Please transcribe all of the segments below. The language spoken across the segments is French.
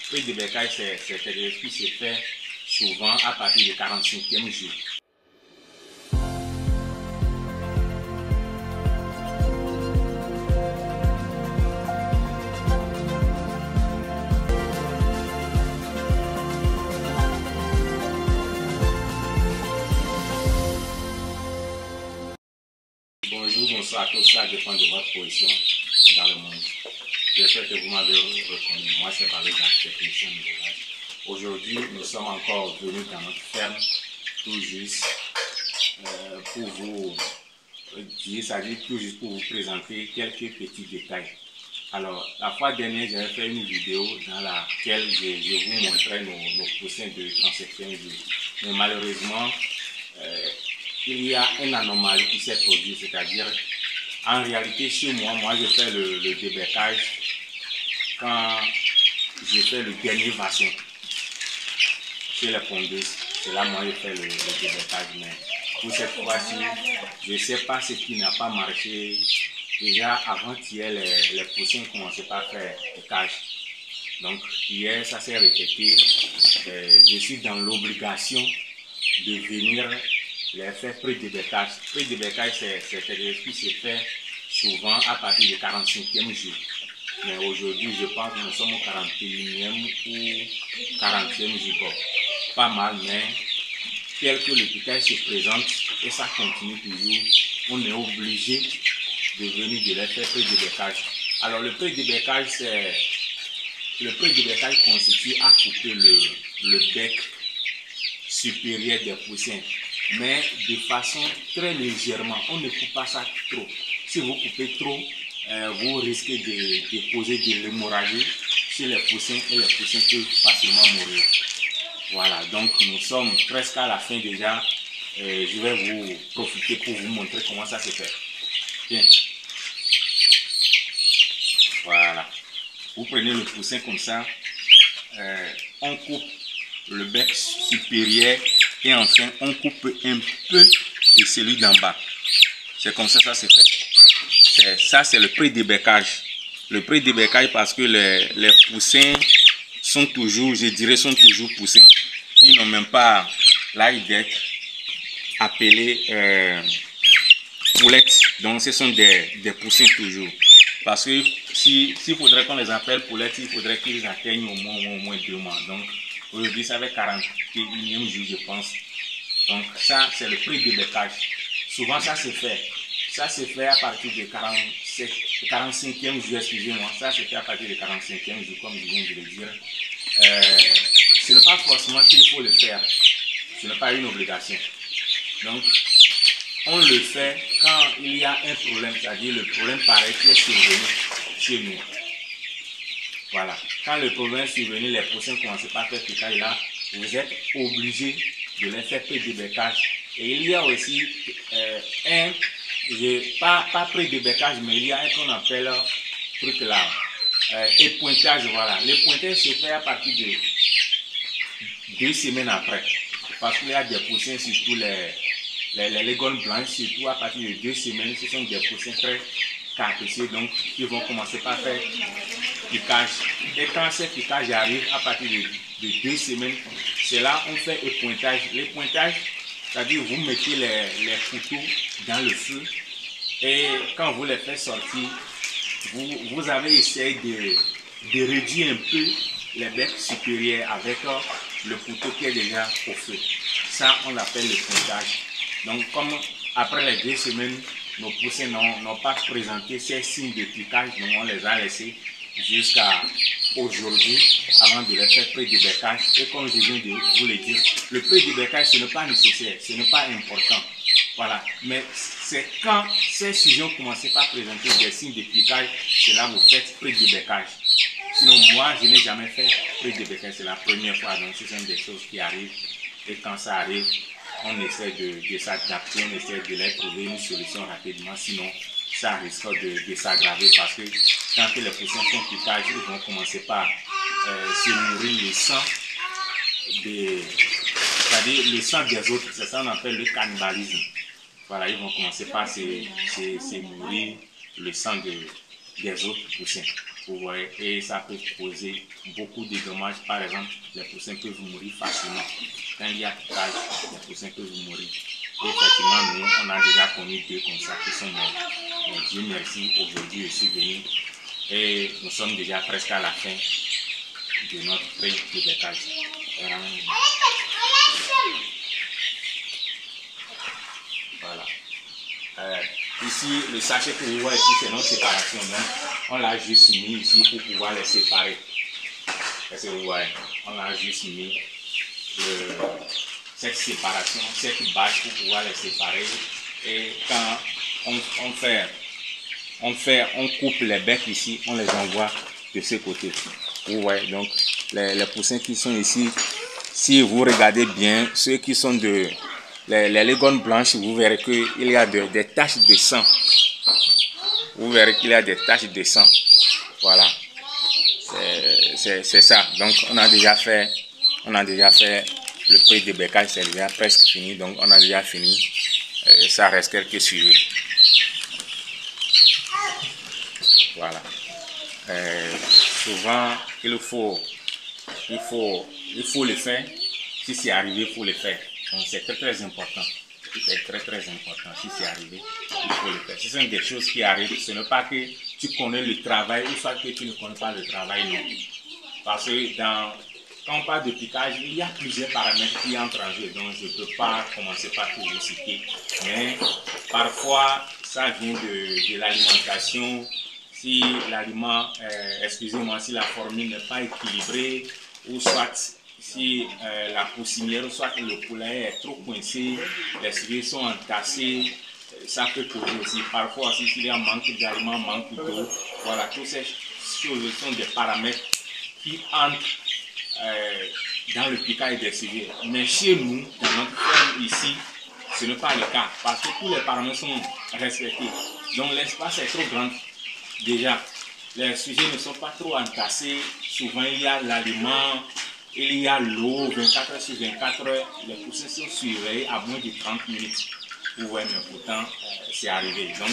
près de bécaille, c'est quelque chose qui se fait souvent à partir du 45e jour. Bonjour, bonsoir à tous, ça dépend de votre position dans le monde. J'espère que vous m'avez reconnu. Moi, c'est Barry, technicien de l'élevage. Aujourd'hui, nous sommes encore venus dans notre ferme, tout juste pour vous dire, c'est-à-dire tout juste pour vous présenter quelques petits détails. Alors, la fois dernière, j'avais fait une vidéo dans laquelle je vous montrais nos poussins de 37e jour. Mais malheureusement, il y a une anomalie qui s'est produite, c'est-à-dire, en réalité, chez moi, je fais le débêcage quand je fais le dernier vaccin chez les pondeuses. C'est là, moi, je fais le débêcage. Mais pour cette fois-ci, je ne sais pas ce qui n'a pas marché. Déjà, avant-hier, les poussins commençaient pas à faire le cage. Donc, hier, ça s'est répété. Je suis dans l'obligation de venir les faire pré-débêcage. Pré-débêcage, c'est quelque chose qui se fait souvent à partir du 45e jour. Mais aujourd'hui, je pense que nous sommes au 41e ou 40e jour. Bon, pas mal, mais tel que le bétail se présente et ça continue toujours, on est obligé de venir de les faire pré-débêcage. Alors, le pré-débêcage, consiste à couper le bec supérieur des poussins, mais de façon très légèrement. On ne coupe pas ça trop. Si vous coupez trop, vous risquez de causer de l'hémorragie chez les poussins et les poussins peuvent facilement mourir. Voilà, donc nous sommes presque à la fin déjà. Je vais vous profiter pour vous montrer comment ça se fait. Bien. Voilà. Vous prenez le poussin comme ça. On coupe le bec supérieur et enfin on coupe un peu de celui d'en bas. C'est comme ça que ça se fait. Ça c'est le pré-débêcage. Le pré-débêcage parce que les poussins sont toujours, je dirais, poussins. Ils n'ont même pas l'air d'être appelés poulettes. Donc ce sont des poussins toujours. Parce que s'il faudrait qu'on les appelle poulettes, il faudrait qu'ils atteignent au moins 2 mois. Donc aujourd'hui, ça fait 41e jour, je pense. Donc ça, c'est le pré-débêcage. Souvent, ça se fait. Ça se fait à partir de 45e jour, excusez-moi. Ça se fait à partir de 45e jour, comme je viens de le dire. Ce n'est pas forcément qu'il faut le faire. Ce n'est pas une obligation. Donc, on le fait quand il y a un problème, c'est-à-dire le problème pareil qui est survenu chez nous. Voilà. Quand le problème est survenu, les poussins ne commencent pas à faire piquage là, vous êtes obligé de les faire pré-débêcage. Et il y a aussi pas pré-débêcage, mais il y a un qu'on appelle truc là, épointage. Voilà. L'épointage se fait à partir de 2 semaines après. Parce qu'il y a des poussins, surtout les gones blanches, surtout à partir de 2 semaines, ce sont des poussins très carpécieux, donc ils vont commencer par faire piquage. Et quand ces piquages arrivent à partir de 2 semaines, c'est là on fait épointage. L'épointage, c'est-à-dire vous mettez les couteaux dans le feu et quand vous les faites sortir, vous avez essayé de réduire un peu les becs supérieurs avec le couteau qui est déjà au feu. Ça, on l'appelle l'épointage. Donc, comme après les 2 semaines, nos poussins n'ont pas présenté ces signes de piquage, donc on les a laissés jusqu'à aujourd'hui avant de les faire pré-débêcage. Et comme je viens de vous le dire, le pré-débêcage, ce n'est pas nécessaire, ce n'est pas important. Voilà. Mais c'est quand ces sujets commencent par présenter des signes de piquage, c'est là que vous faites pré-débêcage. Sinon, moi, je n'ai jamais fait pré-débêcage, c'est la première fois. Donc, ce sont des choses qui arrivent. Et quand ça arrive, on essaie de s'adapter, on essaie de leur trouver une solution rapidement. Sinon, ça risque de s'aggraver parce que quand les poussins font piquage, ils vont commencer par se nourrir le sang, c'est-à-dire le sang des autres. C'est ça qu'on appelle le cannibalisme. Voilà, ils vont commencer par se nourrir le sang des autres poussins. Vous voyez, et ça peut causer beaucoup de dommages. Par exemple, les poussins peuvent mourir facilement. Quand il y a piquage, les poussins peuvent mourir. Et effectivement, nous, on a déjà connu 2 comme ça qui sont morts. Mais Dieu merci, aujourd'hui, je suis venu et nous sommes déjà presque à la fin de notre pré de bécage. Voilà. Ici, le sachet que vous voyez ici, c'est notre séparation. Donc, on l'a juste mis ici pour pouvoir les séparer. Qu'est-ce que vous voyez? On a juste mis cette séparation, cette bâche pour pouvoir les séparer. Et quand on coupe les becs ici, on les envoie de ce côté. Vous voyez, donc les poussins qui sont ici, si vous regardez bien, ceux qui sont les légornes blanches, vous verrez qu'il y a des taches de sang. Vous verrez qu'il y a des taches de sang. Voilà. C'est ça. Donc on a déjà fait le prix de bécage, c'est déjà presque fini. Donc on a déjà fini. Ça reste quelques sujets. Voilà. Souvent il faut le faire. Si c'est arrivé, il faut le faire. Donc c'est très important. C'est très important. Si c'est arrivé, il faut le faire. Ce sont des choses qui arrivent. Ce n'est pas que tu connais le travail ou soit que tu ne connais pas le travail, non. Parce que quand on parle de piquage, il y a plusieurs paramètres qui entrent en jeu. Donc je ne peux pas commencer par tout vous citer. Mais parfois, ça vient de l'alimentation. Si l'aliment, excusez-moi, si la formule n'est pas équilibrée, ou soit si la poussinière, soit le poulet est trop coincé, les sujets sont entassés, ça peut causer aussi. Parfois aussi, s'il y a un manque d'aliments, manque d'eau, voilà, toutes ces choses sont des paramètres qui entrent dans le piquage des sujets. Mais chez nous, dans notre ferme ici, ce n'est pas le cas, parce que tous les paramètres sont respectés. Donc l'espace est trop grand. Déjà, les sujets ne sont pas trop entassés. Souvent, il y a l'aliment, il y a l'eau, 24 heures sur 24 heures. Les poussins sont surveillés à moins de 30 minutes. Vous voyez, mais pourtant, c'est arrivé. Donc,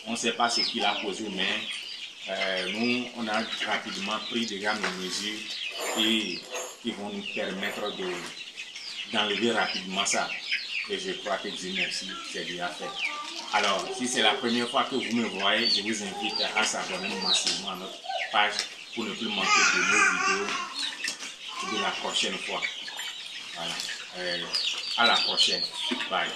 on ne sait pas ce qui l'a causé, mais nous, on a rapidement pris déjà nos mesures qui vont nous permettre d'enlever rapidement ça. Et je crois que Dieu merci, c'est déjà fait. Alors, si c'est la première fois que vous me voyez, je vous invite à s'abonner massivement à notre page pour ne plus manquer de nos vidéos de la prochaine fois. Voilà. À la prochaine. Bye.